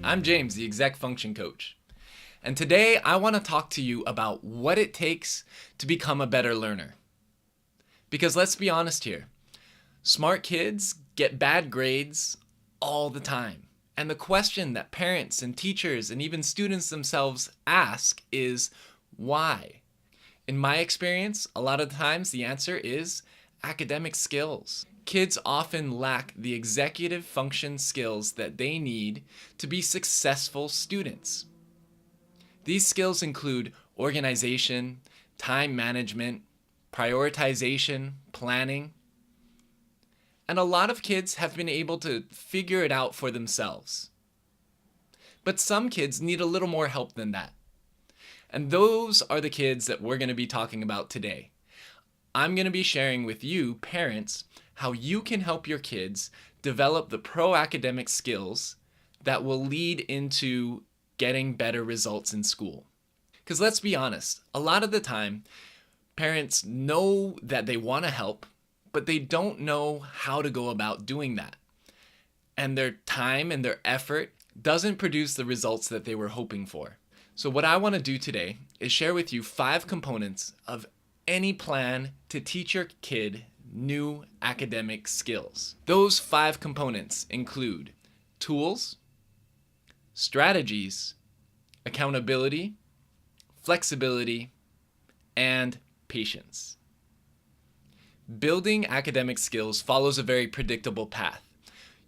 I'm James, the Exec Function Coach. And today I want to talk to you about what it takes to become a better learner. Because let's be honest here, smart kids get bad grades all the time. And the question that parents and teachers and even students themselves ask is, why? In my experience, a lot of times the answer is academic skills. Kids often lack the executive function skills that they need to be successful students. These skills include organization, time management, prioritization, planning, and a lot of kids have been able to figure it out for themselves. But some kids need a little more help than that. And those are the kids that we're going to be talking about today. I'm going to be sharing with you, parents, how you can help your kids develop the pro-academic skills that will lead into getting better results in school. Because let's be honest, a lot of the time, parents know that they want to help, but they don't know how to go about doing that. And their time and their effort doesn't produce the results that they were hoping for. So what I want to do today is share with you 5 components of any plan to teach your kid new academic skills. Those 5 components include tools, strategies, accountability, flexibility, and patience. Building academic skills follows a very predictable path.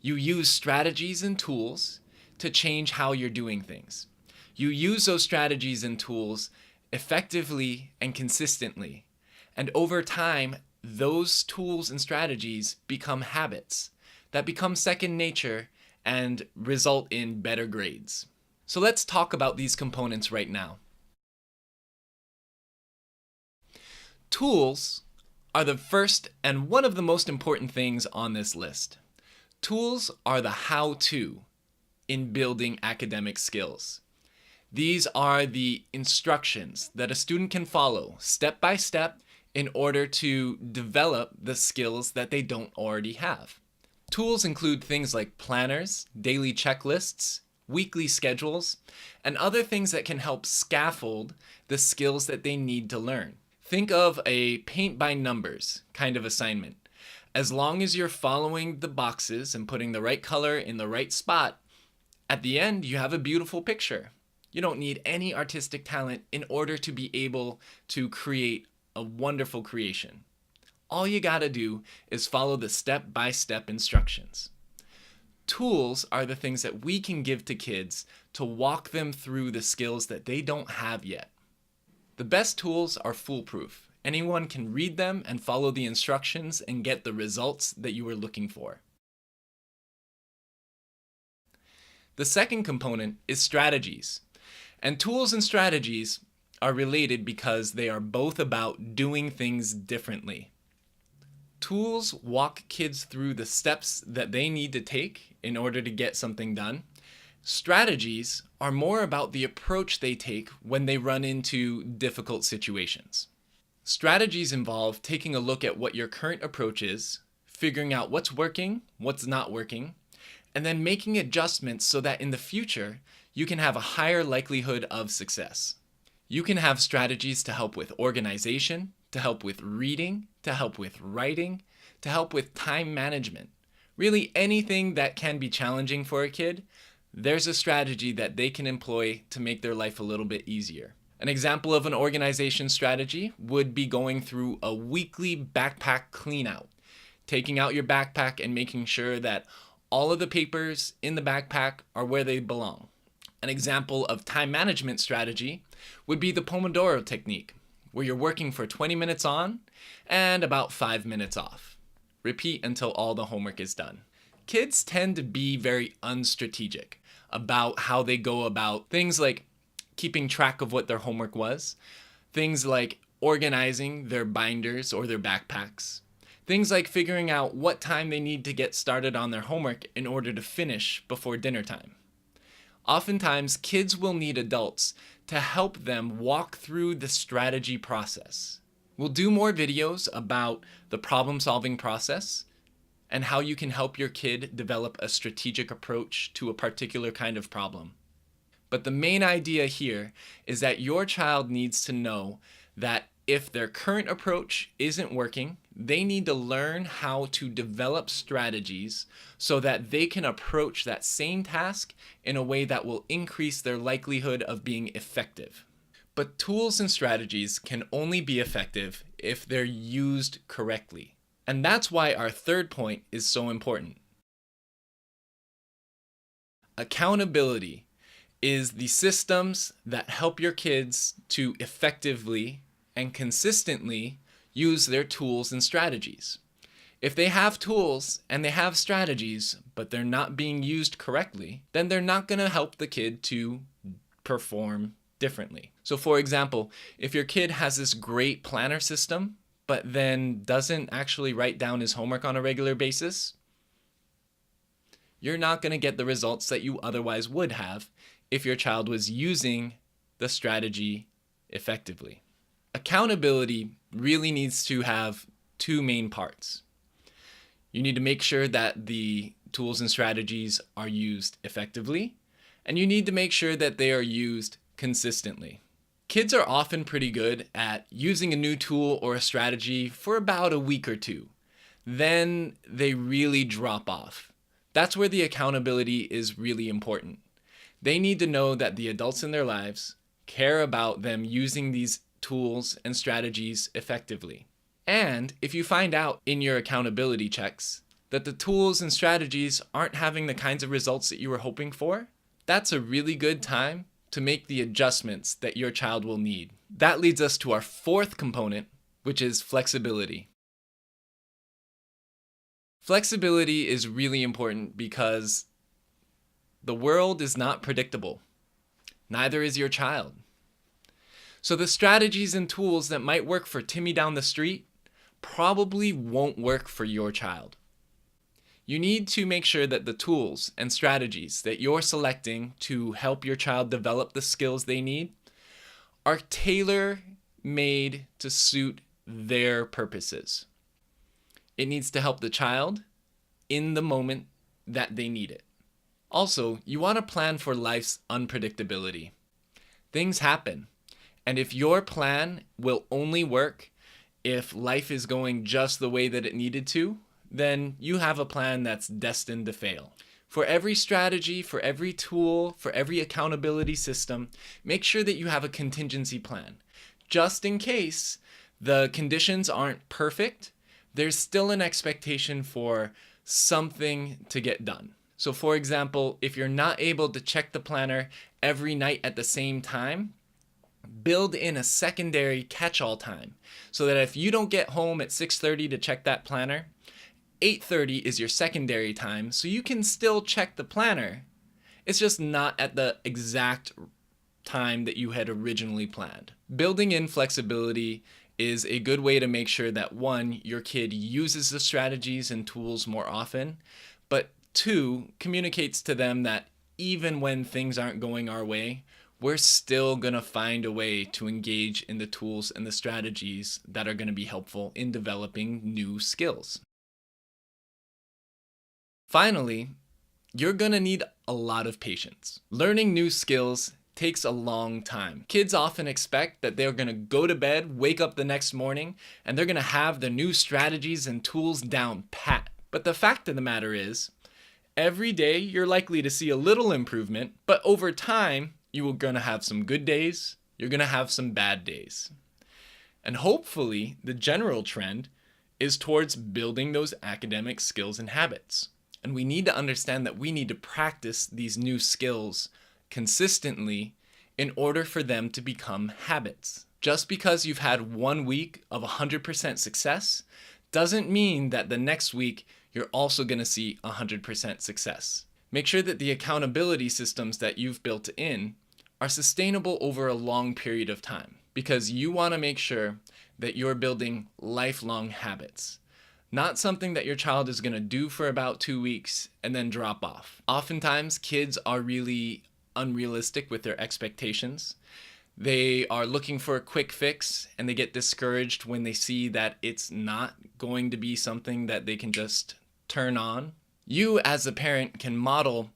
You use strategies and tools to change how you're doing things. You use those strategies and tools effectively and consistently. And over time, those tools and strategies become habits that become second nature and result in better grades. So let's talk about these components right now. Tools are the first and one of the most important things on this list. Tools are the how-to in building academic skills. These are the instructions that a student can follow step by step in order to develop the skills that they don't already have. Tools include things like planners, daily checklists, weekly schedules, and other things that can help scaffold the skills that they need to learn. Think of a paint by numbers kind of assignment. As long as you're following the boxes and putting the right color in the right spot, at the end you have a beautiful picture. You don't need any artistic talent in order to be able to create a wonderful creation. All you gotta do is follow the step-by-step instructions. Tools are the things that we can give to kids to walk them through the skills that they don't have yet. The best tools are foolproof. Anyone can read them and follow the instructions and get the results that you were looking for. The second component is strategies. And tools and strategies are related because they are both about doing things differently. Tools walk kids through the steps that they need to take in order to get something done. Strategies are more about the approach they take when they run into difficult situations. Strategies involve taking a look at what your current approach is, figuring out what's working, what's not working, and then making adjustments so that in the future, you can have a higher likelihood of success. You can have strategies to help with organization, to help with reading, to help with writing, to help with time management. Really anything that can be challenging for a kid, there's a strategy that they can employ to make their life a little bit easier. An example of an organization strategy would be going through a weekly backpack clean out, taking out your backpack and making sure that all of the papers in the backpack are where they belong. An example of time management strategy would be the Pomodoro technique, where you're working for 20 minutes on and about 5 minutes off. Repeat until all the homework is done. Kids tend to be very unstrategic about how they go about things like keeping track of what their homework was, things like organizing their binders or their backpacks, things like figuring out what time they need to get started on their homework in order to finish before dinner time. Oftentimes, kids will need adults to help them walk through the strategy process. We'll do more videos about the problem-solving process, and how you can help your kid develop a strategic approach to a particular kind of problem. But the main idea here is that your child needs to know that if their current approach isn't working, they need to learn how to develop strategies so that they can approach that same task in a way that will increase their likelihood of being effective. But tools and strategies can only be effective if they're used correctly. And that's why our third point is so important. Accountability is the systems that help your kids to effectively and consistently use their tools and strategies. If they have tools and they have strategies, but they're not being used correctly, then they're not going to help the kid to perform differently. So for example, if your kid has this great planner system, but then doesn't actually write down his homework on a regular basis, you're not going to get the results that you otherwise would have if your child was using the strategy effectively. Accountability really needs to have two main parts. You need to make sure that the tools and strategies are used effectively, and you need to make sure that they are used consistently. Kids are often pretty good at using a new tool or a strategy for about a week or two. Then they really drop off. That's where the accountability is really important. They need to know that the adults in their lives care about them using these tools and strategies effectively. And if you find out in your accountability checks that the tools and strategies aren't having the kinds of results that you were hoping for, that's a really good time to make the adjustments that your child will need. That leads us to our fourth component, which is flexibility. Flexibility is really important because the world is not predictable. Neither is your child. So the strategies and tools that might work for Timmy down the street probably won't work for your child. You need to make sure that the tools and strategies that you're selecting to help your child develop the skills they need are tailor-made to suit their purposes. It needs to help the child in the moment that they need it. Also, you want to plan for life's unpredictability. Things happen, and if your plan will only work if life is going just the way that it needed to, then you have a plan that's destined to fail. For every strategy, for every tool, for every accountability system, make sure that you have a contingency plan. Just in case the conditions aren't perfect, there's still an expectation for something to get done. So for example, if you're not able to check the planner every night at the same time, build in a secondary catch-all time so that if you don't get home at 6:30 to check that planner, 8:30 is your secondary time, so you can still check the planner. It's just not at the exact time that you had originally planned. Building in flexibility is a good way to make sure that one, your kid uses the strategies and tools more often, but two, communicates to them that even when things aren't going our way, we're still going to find a way to engage in the tools and the strategies that are going to be helpful in developing new skills. Finally, you're going to need a lot of patience. Learning new skills takes a long time. Kids often expect that they're going to go to bed, wake up the next morning, and they're going to have the new strategies and tools down pat. But the fact of the matter is, every day you're likely to see a little improvement, but over time, you're going to have some good days, you're going to have some bad days. And hopefully, the general trend is towards building those academic skills and habits. And we need to understand that we need to practice these new skills consistently in order for them to become habits. Just because you've had 1 week of 100% success doesn't mean that the next week you're also going to see 100% success. Make sure that the accountability systems that you've built in are sustainable over a long period of time, because you want to make sure that you're building lifelong habits. Not something that your child is going to do for about 2 weeks and then drop off. Oftentimes, kids are really unrealistic with their expectations. They are looking for a quick fix and they get discouraged when they see that it's not going to be something that they can just turn on. You as a parent can model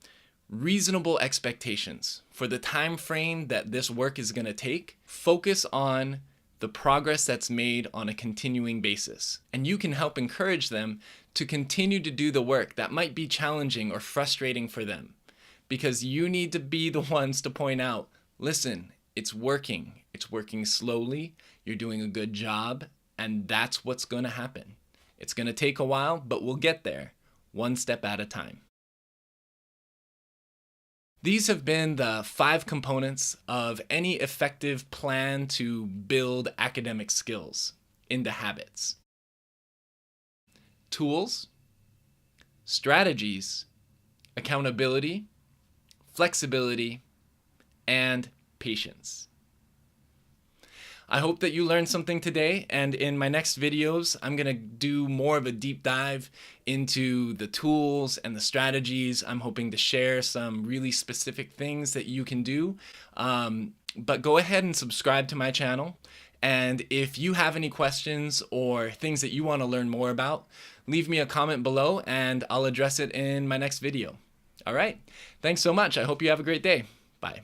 reasonable expectations for the time frame that this work is going to take. Focus on the progress that's made on a continuing basis. And you can help encourage them to continue to do the work that might be challenging or frustrating for them. Because you need to be the ones to point out, listen, it's working. It's working slowly. You're doing a good job. And that's what's going to happen. It's going to take a while, but we'll get there, one step at a time. These have been the 5 components of any effective plan to build academic skills into habits. Tools, strategies, accountability, flexibility, and patience. I hope that you learned something today, and in my next videos, I'm going to do more of a deep dive into the tools and the strategies. I'm hoping to share some really specific things that you can do. But go ahead and subscribe to my channel. And if you have any questions or things that you want to learn more about, leave me a comment below and I'll address it in my next video. All right. Thanks so much. I hope you have a great day. Bye.